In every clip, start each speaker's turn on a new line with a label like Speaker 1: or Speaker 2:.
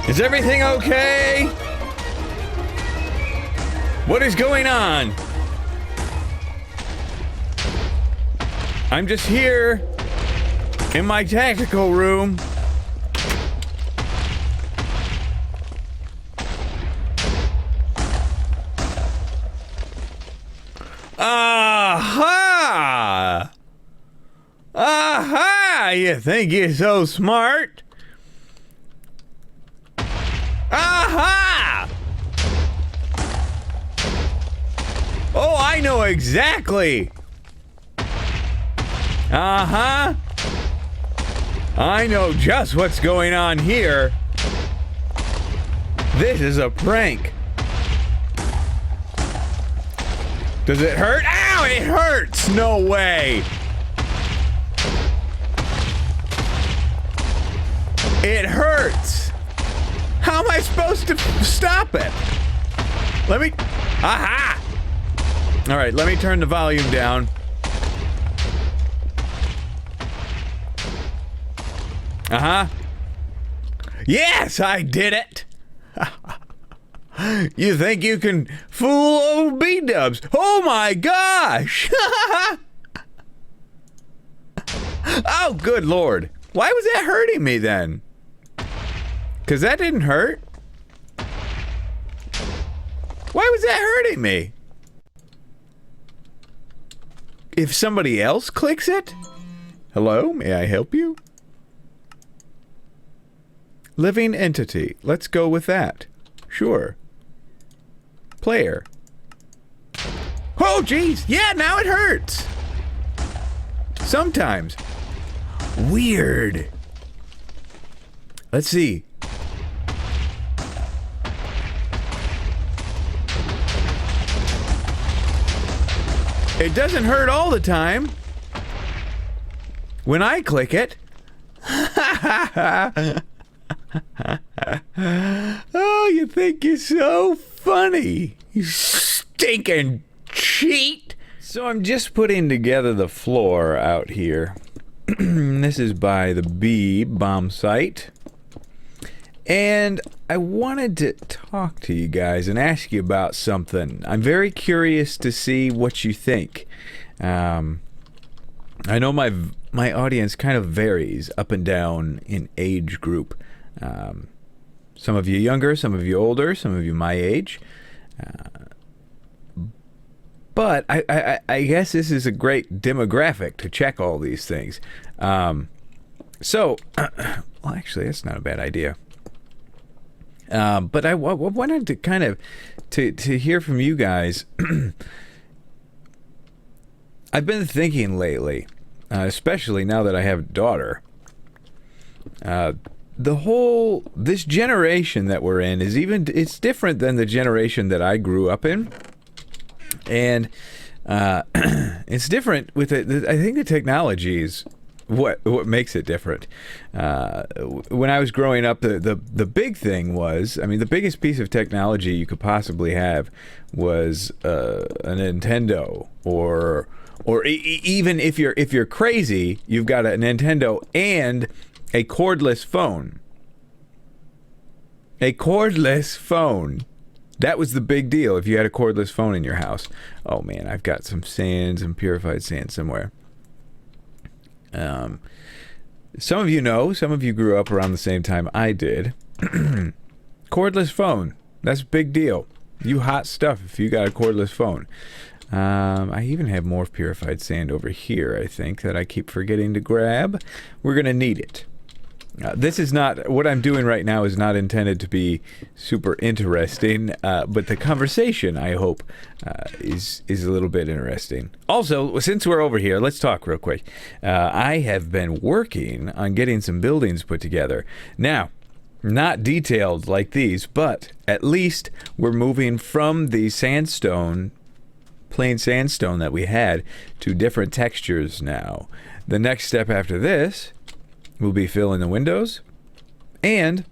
Speaker 1: Is everything okay? What is going on? I'm just here in my tactical room. Aha! Aha! You think you're so smart? Aha! Oh, I know exactly. Uh-huh. I know just what's going on here. This is a prank. Does it hurt? Ow, it hurts! No way. It hurts. How am I supposed to stop it? Let me... Aha! All right, let me turn the volume down. Uh-huh. Yes, I did it. You think you can fool old B-dubs? Oh my gosh! Oh, good Lord. Why was that hurting me then? Because that didn't hurt. Why was that hurting me? If somebody else clicks it? Hello, may I help you? Living entity. Let's go with that. Sure. Player. Oh, jeez. Yeah, now it hurts. Sometimes. Weird. Let's see. It doesn't hurt all the time. When I click it. Oh, you think you're so funny. You stinking cheat. So I'm just putting together the floor out here. This is by the Bee bomb site. And I wanted to talk to you guys and ask you about something. I'm very curious to see what you think. I know my audience kind of varies up and down in age group. Some of you younger, some of you older, some of you my age. But I guess this is a great demographic to check all these things. Well, actually, that's not a bad idea. But I wanted to kind of to hear from you guys. I've been thinking lately, especially now that I have a daughter. This generation that we're in it's different than the generation that I grew up in. And it's different with it. I think the technology is what makes it different. When I was growing up, the big thing was, I mean, the biggest piece of technology you could possibly have was a Nintendo, or even if you're crazy, you've got a Nintendo and a cordless phone. A cordless phone. That was the big deal if you had a cordless phone in your house. Oh man, I've got some sand, some purified sand somewhere. Some of you know, some of you grew up around the same time I did. Cordless phone. That's a big deal. You hot stuff if you got a cordless phone. I even have more purified sand over here, I think, that I keep forgetting to grab. We're going to need it. This is not, what I'm doing right now is not intended to be super interesting, but the conversation, I hope, is a little bit interesting. Also, since we're over here, let's talk real quick. I have been working on getting some buildings put together. Now, not detailed like these, but at least we're moving from the sandstone, plain sandstone that we had, to different textures now. The next step after this will be filling the windows And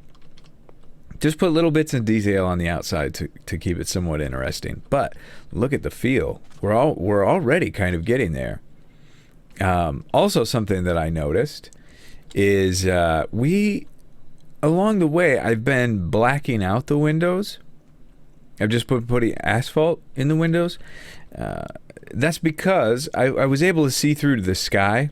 Speaker 1: just put little bits of detail on the outside to keep it somewhat interesting. But look at the feel. We're already kind of getting there. Also, something that I noticed is along the way, I've been blacking out the windows. I've just putting asphalt in the windows. That's because I was able to see through to the sky,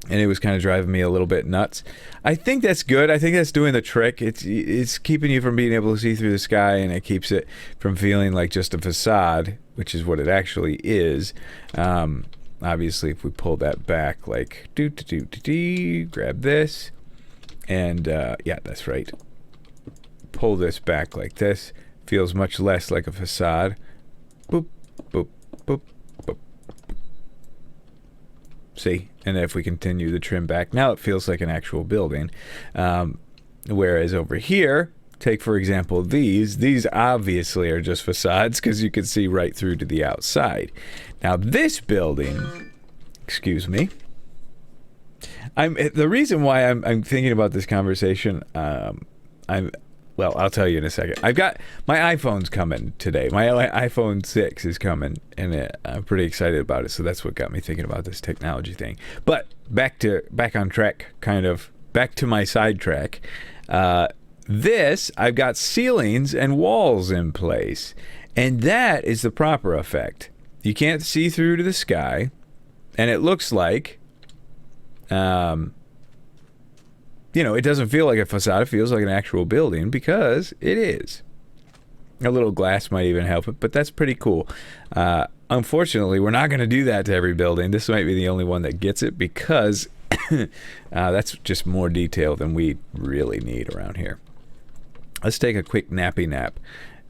Speaker 1: and it was kind of driving me a little bit nuts. I think that's good. I think that's doing the trick. It's keeping you from being able to see through the sky, and it keeps it from feeling like just a facade, which is what it actually is. Obviously, if we pull that back, like grab this, and yeah, that's right. Pull this back like this. Feels much less like a facade. Boop, boop, boop, boop. See? And if we continue the trim back, now it feels like an actual building. Whereas over here, take for example these obviously are just facades because you can see right through to the outside. Now this building, excuse me, the reason why I'm thinking about this conversation, well, I'll tell you in a second. I've got my iPhone's coming today. My iPhone 6 is coming, and I'm pretty excited about it. So that's what got me thinking about this technology thing. But back on track, kind of back to my sidetrack. This, I've got ceilings and walls in place, and that is the proper effect. You can't see through to the sky, and it looks like, it doesn't feel like a facade. It feels like an actual building because it is. A little glass might even help it, but that's pretty cool. Unfortunately, we're not going to do that to every building. This might be the only one that gets it because that's just more detail than we really need around here. Let's take a quick nappy nap,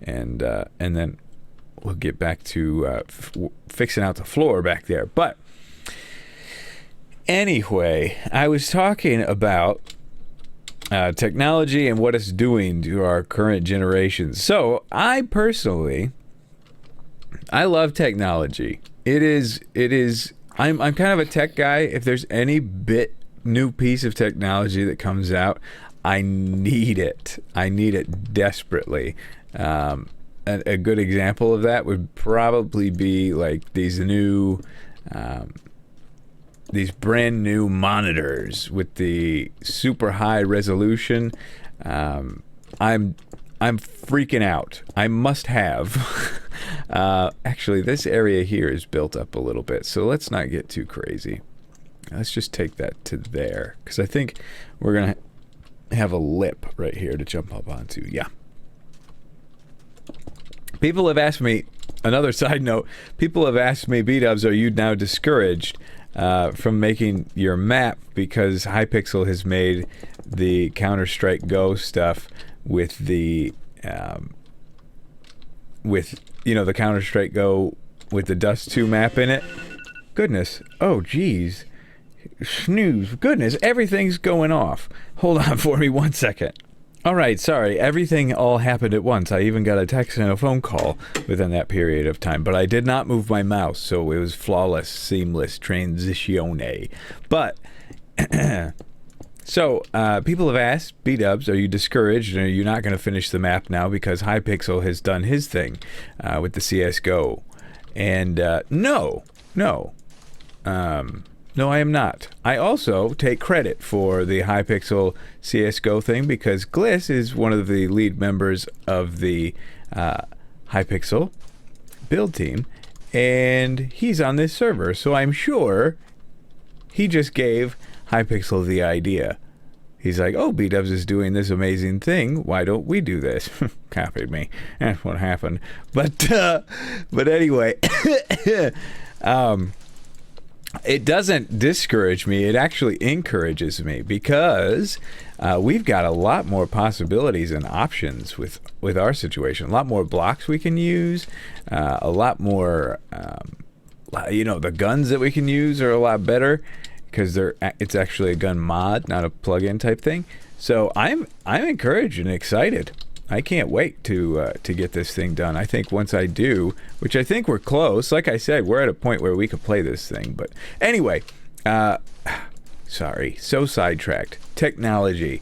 Speaker 1: and then we'll get back to fixing out the floor back there. But anyway, I was talking about technology and what it's doing to our current generations. So I personally, I love technology. I'm kind of a tech guy. If there's any new piece of technology that comes out, I need it. I need it desperately. A good example of that would probably be like these brand new monitors with the super high resolution. I'm freaking out. I must have. Actually, this area here is built up a little bit, so let's not get too crazy. Let's just take that to there, because I think we're gonna have a lip right here to jump up onto. Yeah. People have asked me, another side note, people have asked me, B-dubs, are you now discouraged from making your map because Hypixel has made the Counter-Strike Go stuff with the the Counter-Strike Go with the Dust 2 map in it? Goodness. Oh, geez. Snooze. Goodness, everything's going off. Hold on for me 1 second. All right, sorry. Everything all happened at once. I even got a text and a phone call within that period of time. But I did not move my mouse, so it was flawless, seamless transitione. But, so, people have asked, B-dubs, are you discouraged? Are you not going to finish the map now because Hypixel has done his thing with the CSGO? And, no, I am not. I also take credit for the Hypixel CSGO thing because Gliss is one of the lead members of the Hypixel build team, and he's on this server, so I'm sure he just gave Hypixel the idea. He's like, oh, B-dubs is doing this amazing thing. Why don't we do this? Copied me. That's what happened. But anyway, it doesn't discourage me. It actually encourages me because we've got a lot more possibilities and options with our situation. A lot more blocks we can use. A lot more, the guns that we can use are a lot better because it's actually a gun mod, not a plug-in type thing. So I'm encouraged and excited. I can't wait to get this thing done. I think once I do, which I think we're close, like I said, we're at a point where we could play this thing. But anyway, Sorry, so sidetracked. Technology.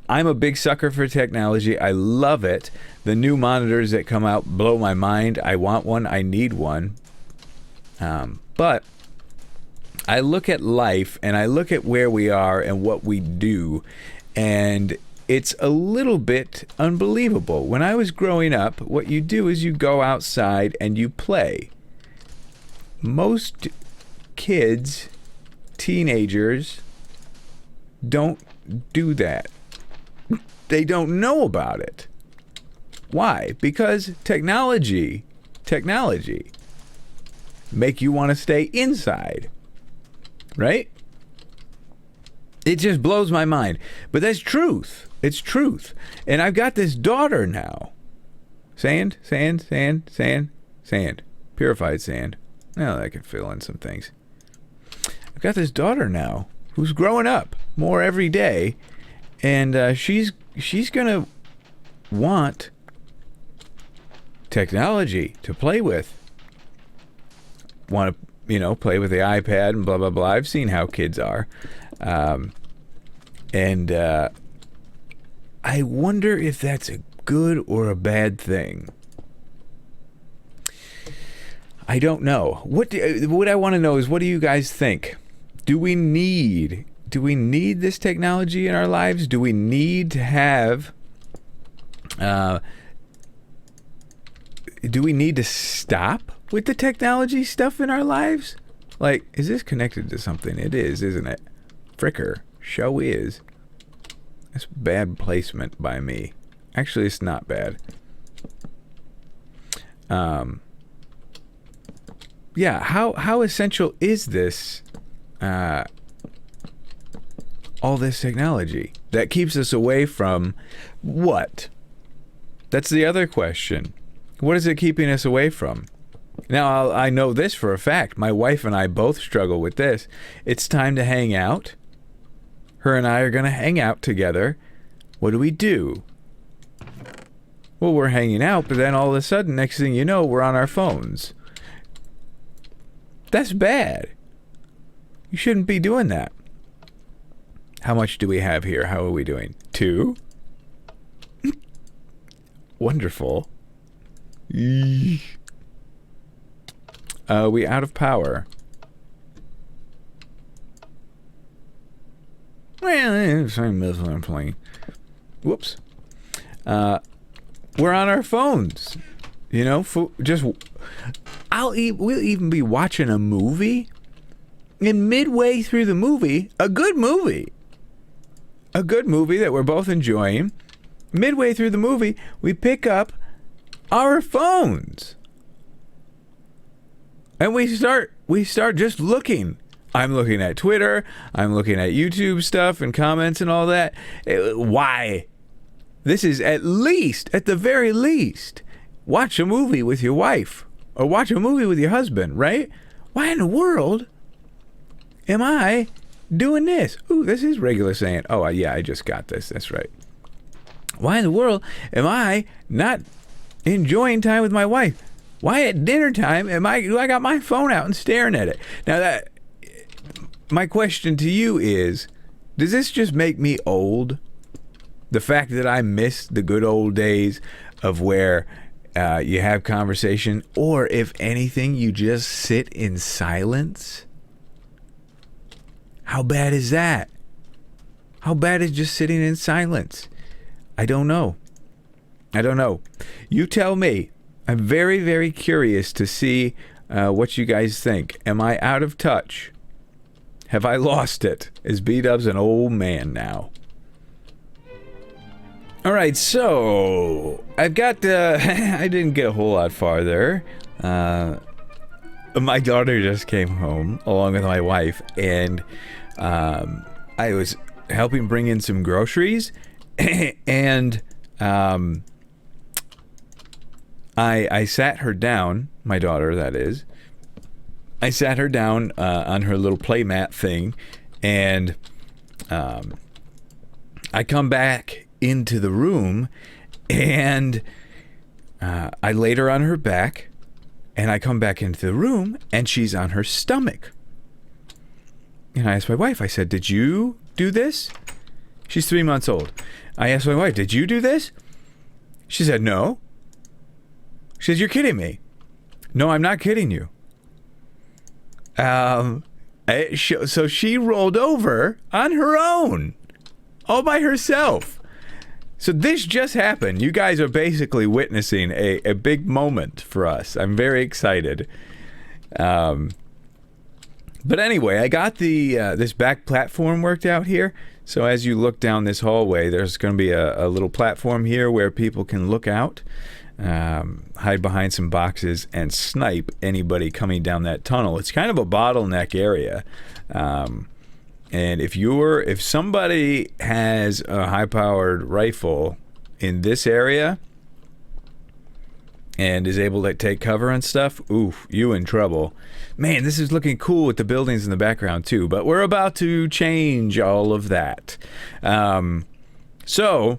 Speaker 1: I'm a big sucker for technology. I love it. The new monitors that come out blow my mind. I want one. I need one. But I look at life and I look at where we are and what we do, and it's a little bit unbelievable. When I was growing up, what you do is you go outside and you play. Most kids, teenagers, don't do that. They don't know about it. Why? Because technology make you want to stay inside. Right? It just blows my mind. But that's truth. It's truth. And I've got this daughter now. Sand. Purified sand. Well, I can fill in some things. I've got this daughter now who's growing up more every day. And she's going to want technology to play with. Want to, play with the iPad and blah, blah, blah. I've seen how kids are. And I wonder if that's a good or a bad thing. I don't know. What I want to know is, what do you guys think? Do we need this technology in our lives? Do we need to have... do we need to stop with the technology stuff in our lives? Like, is this connected to something? It is, isn't it? Fricker. Show is. That's bad placement by me. Actually, it's not bad. Yeah, how essential is this, all this technology that keeps us away from what? That's the other question. What is it keeping us away from? Now, I know this for a fact. My wife and I both struggle with this. It's time to hang out. Her and I are going to hang out together. What do? Well, we're hanging out, but then all of a sudden, next thing you know, we're on our phones. That's bad. You shouldn't be doing that. How much do we have here? How are we doing? 2? Wonderful. We out of power. Well, I'm missing a plane. Whoops. We're on our phones. We'll even be watching a movie, and midway through the movie, a good movie that we're both enjoying, midway through the movie, we pick up our phones. And we start just looking. I'm looking at Twitter. I'm looking at YouTube stuff and comments and all that. Why? This is at the very least, watch a movie with your wife or watch a movie with your husband, right? Why in the world am I doing this? Ooh, this is regular saying. Oh, yeah, I just got this. That's right. Why in the world am I not enjoying time with my wife? Why at dinner time do I got my phone out and staring at it? Now, my question to you is, does this just make me old? The fact that I miss the good old days of where you have conversation, or if anything, you just sit in silence? How bad is that? How bad is just sitting in silence? I don't know. You tell me. I'm very, very curious to see what you guys think. Am I out of touch? Have I lost it? Is B-Dubs an old man now? All right, so I've got... I didn't get a whole lot farther. My daughter just came home along with my wife, and I was helping bring in some groceries, and I sat her down, my daughter, that is. I sat her down on her little playmat thing, and I come back into the room, and I laid her on her back, and I come back into the room, and she's on her stomach. And I asked my wife, I said, did you do this? She's 3 months old. I asked my wife, did you do this? She said, no. She says, you're kidding me. No, I'm not kidding you. So she rolled over on her own, all by herself. So this just happened. You guys are basically witnessing a big moment for us. I'm very excited. But anyway, I got the this back platform worked out here. So as you look down this hallway, there's going to be a little platform here where people can look out, hide behind some boxes, and snipe anybody coming down that tunnel. It's kind of a bottleneck area. And if somebody has a high-powered rifle in this area and is able to take cover and stuff, oof, you in trouble. Man, this is looking cool with the buildings in the background too, but we're about to change all of that. So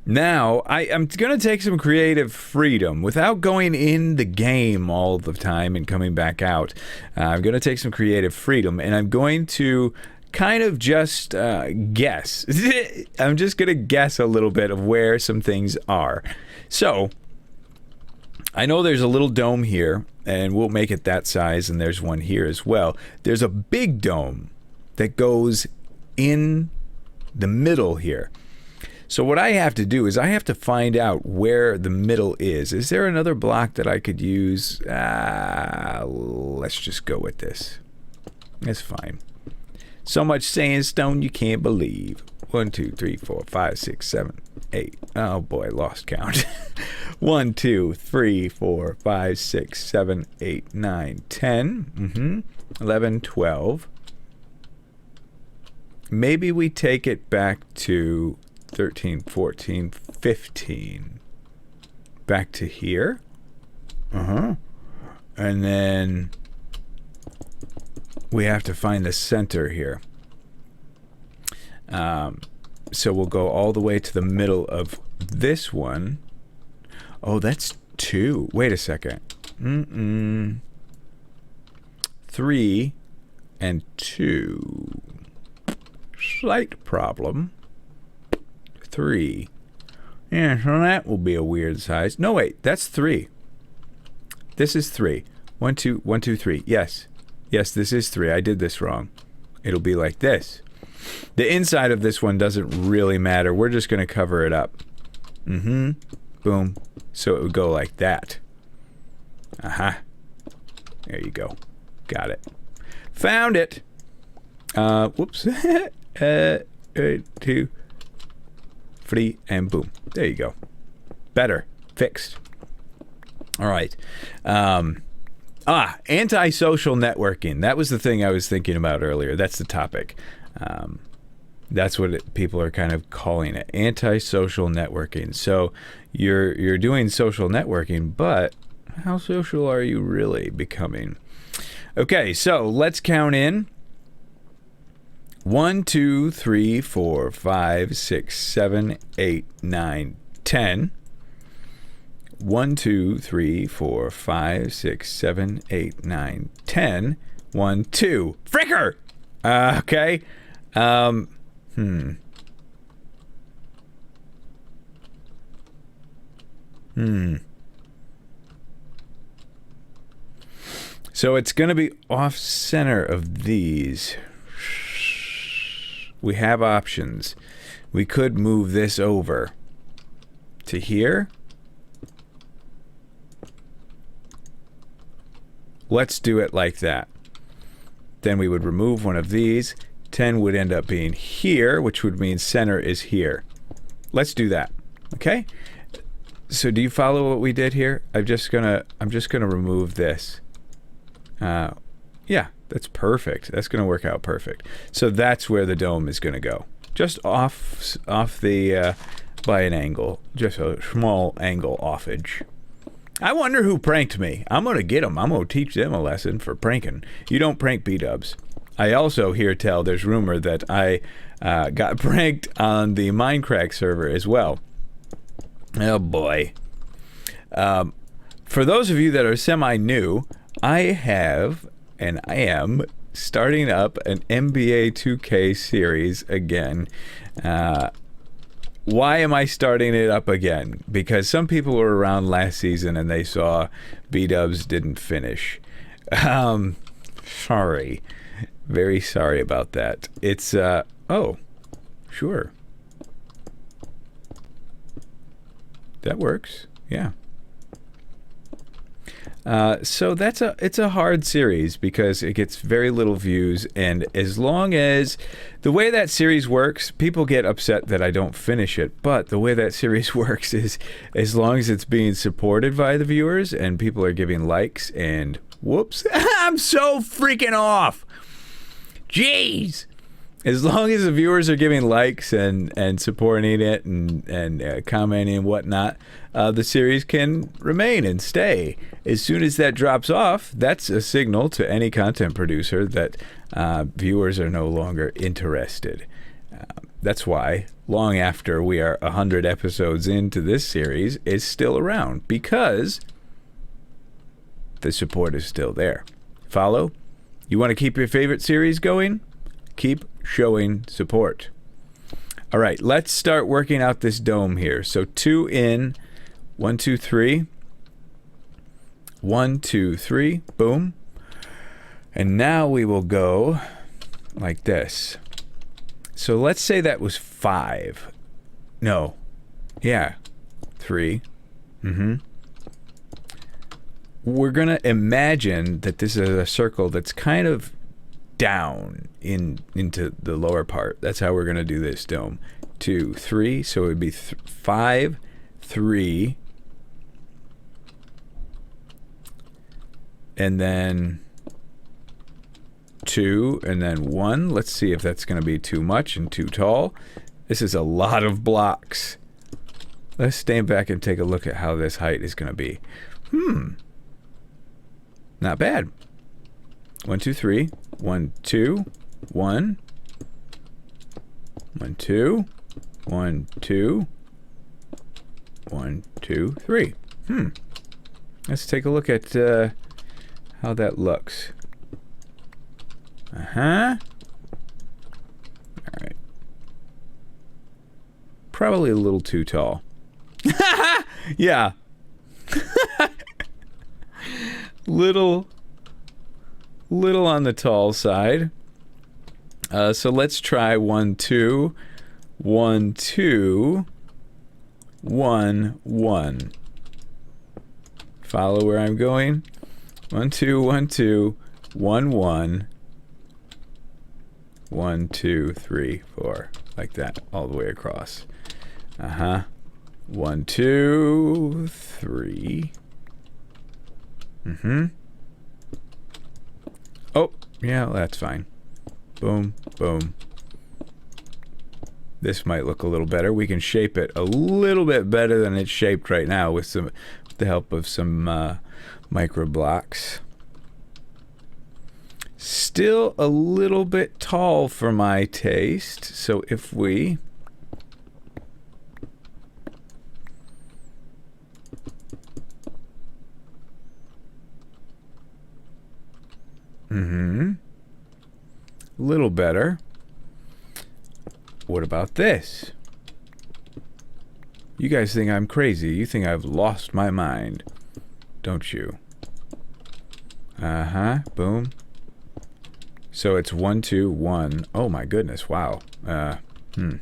Speaker 1: now I'm going to take some creative freedom without going in the game all the time and coming back out. I'm going to take some creative freedom, and I'm going to kind of just guess. I'm just going to guess a little bit of where some things are. So I know there's a little dome here, and we'll make it that size, and there's one here as well. There's a big dome that goes in the middle here. So what I have to do is I have to find out where the middle is. Is there another block that I could use? Let's just go with this. That's fine. So much sandstone you can't believe. 1, 2, 3, 4, 5, 6, 7, 8. Oh boy, lost count. 1, 2, 3, 4, 5, 6, 7, 8, 9, 10. 11, 12. Maybe we take it back to 13, 14, 15. Back to here. And then we have to find the center here. So we'll go all the way to the middle of this one. Oh, that's 2. Wait a second. 3 and 2. Slight problem. 3. Yeah, so that will be a weird size. No, wait, that's 3. This is 3. 1, 2, 1, 2, 3. Yes. Yes, this is 3. I did this wrong. It'll be like this. The inside of this one doesn't really matter. We're just going to cover it up. Boom. So it would go like that. There you go. Got it. Found it. Whoops. 2, 3, and boom. There you go. Better. Fixed. All right. Antisocial networking. That was the thing I was thinking about earlier. That's the topic. That's what people are kind of calling it. Antisocial networking. So you're doing social networking, but how social are you really becoming? Okay, so let's count in. 1, 2, 3, 4, 5, 6, 7, 8, 9, 10. 1, 2, 3, 4, 5, 6, 7, 8, 9, 10. 1, 2. Fricker! Okay. So it's going to be off center of these. We have options. We could move this over to here. Let's do it like that. Then we would remove one of these. 10 would end up being here, which would mean center is here. Let's do that. Okay? So do you follow what we did here? I'm just gonna remove this. Yeah, that's perfect. That's gonna work out perfect. So that's where the dome is gonna go. Just off the by an angle. Just a small angle offage. I wonder who pranked me. I'm gonna get them. I'm gonna teach them a lesson for pranking. You don't prank B-dubs. I also hear tell there's rumor that I got pranked on the Minecraft server as well. Oh boy. For those of you that are semi-new, I have and I am starting up an NBA 2K series again. Why am I starting it up again? Because some people were around last season and they saw B-dubs didn't finish. Sorry. Very sorry about that. It's, oh, sure. That works. Yeah. So it's a hard series because it gets very little views, and as long as the way that series works, people get upset that I don't finish it, but the way that series works is as long as it's being supported by the viewers and people are giving likes and whoops, I'm so freaking off. Jeez. As long as the viewers are giving likes and supporting it and commenting and whatnot, the series can remain and stay. As soon as that drops off, that's a signal to any content producer that viewers are no longer interested. That's why, long after we are 100 episodes into this series, it's still around, because the support is still there. Follow? You want to keep your favorite series going? Keep showing support. All right, let's start working out this dome here. So 2 in, 1, 2, 3. 1, 2, 3, boom. And now we will go like this. So let's say that was 5. No. Yeah. 3. We're going to imagine that this is a circle that's kind of down into the lower part. That's how we're going to do this dome. 2, 3. So it would be 5, 3. And then 2, and then 1. Let's see if that's going to be too much and too tall. This is a lot of blocks. Let's stand back and take a look at how this height is going to be. Not bad. 1, 2, 3. 1, 2, 1. 1, 2. 1, 2. 1, 2, 3. Let's take a look at how that looks. All right. Probably a little too tall. Yeah. little on the tall side. So let's try 1, 2, 1, 2, 1, 1. Follow where I'm going. 1, 2, 1, 2, 1, 1. 1, 2, 3, 4. Like that, all the way across. 1, 2, 3. Oh, yeah, that's fine. Boom, boom. This might look a little better. We can shape it a little bit better than it's shaped right now with the help of some micro blocks. Still a little bit tall for my taste. So if we a little better. What about this? You guys think I'm crazy. You think I've lost my mind, don't you? Boom. So it's 1, 2, 1. Oh my goodness, wow. And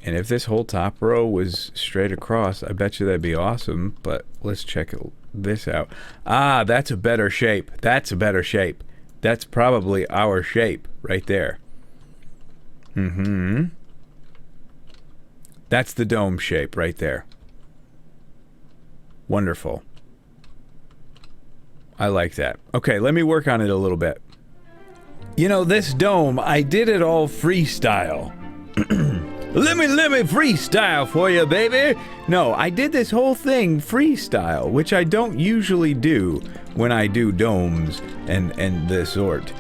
Speaker 1: if this whole top row was straight across, I bet you that'd be awesome, but let's check this out. Ah, that's a better shape. That's a better shape. That's probably our shape right there. That's the dome shape right there. Wonderful. I like that. Okay, let me work on it a little bit. You know, this dome, I did it all freestyle. Let me freestyle for you, baby. No, I did this whole thing freestyle, which I don't usually do when I do domes and this sort.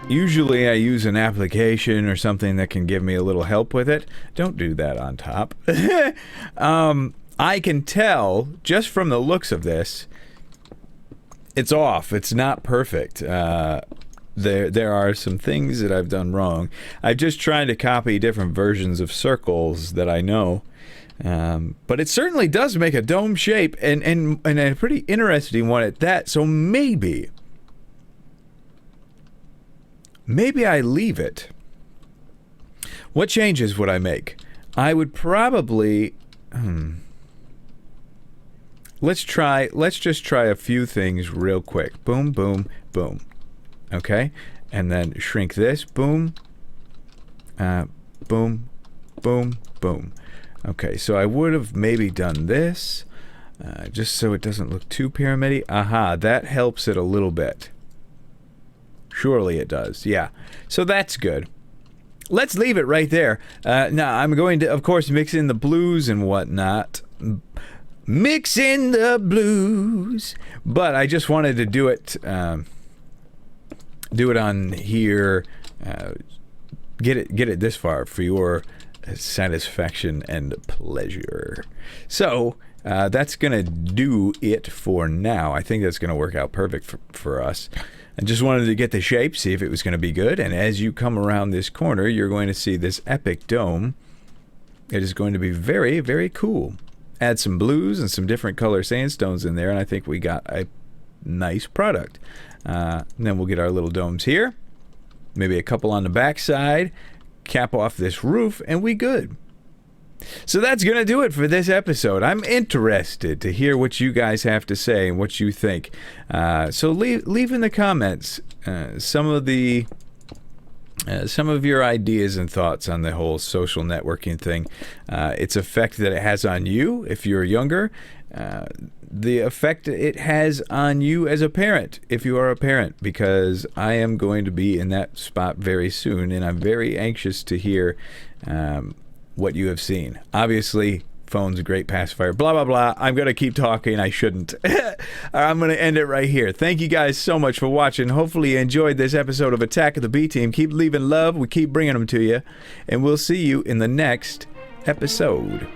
Speaker 1: Usually I use an application or something that can give me a little help with it. Don't do that on top. I can tell just from the looks of this, it's off. It's not perfect. There are some things that I've done wrong. I've just tried to copy different versions of circles that I know. But it certainly does make a dome shape, and a pretty interesting one at that. So maybe I leave it. What changes would I make? I would probably... Let's just try a few things real quick. Boom, boom, boom. Okay? And then shrink this. Boom. Boom. Boom. Boom. Okay, so I would have maybe done this, just so it doesn't look too pyramid-y. Aha, that helps it a little bit. Surely it does, yeah. So that's good. Let's leave it right there. Now, I'm going to, of course, mix in the blues and whatnot. Mix in the blues. But I just wanted to do it on here, get it this far for your satisfaction and pleasure. So that's gonna do it for now. I think that's gonna work out perfect for us. I just wanted to get the shape, see if it was gonna be good, and as you come around this corner, you're going to see this epic dome. It is going to be very, very cool. Add some blues and some different color sandstones in there, and I think we got a nice product. And then we'll get our little domes here, maybe a couple on the back side, cap off this roof, and we good. So that's gonna do it for this episode. I'm interested to hear what you guys have to say and what you think. So leave in the comments some of your ideas and thoughts on the whole social networking thing, its effect that it has on you if you're younger, the effect it has on you as a parent if you are a parent, because I am going to be in that spot very soon, and I'm very anxious to hear what you have seen. Obviously, phone's a great pacifier, blah, blah, blah. I'm going to keep talking. I shouldn't. I'm going to end it right here. Thank you guys so much for watching. Hopefully you enjoyed this episode of Attack of the B-Team. Keep leaving love. We keep bringing them to you. And we'll see you in the next episode.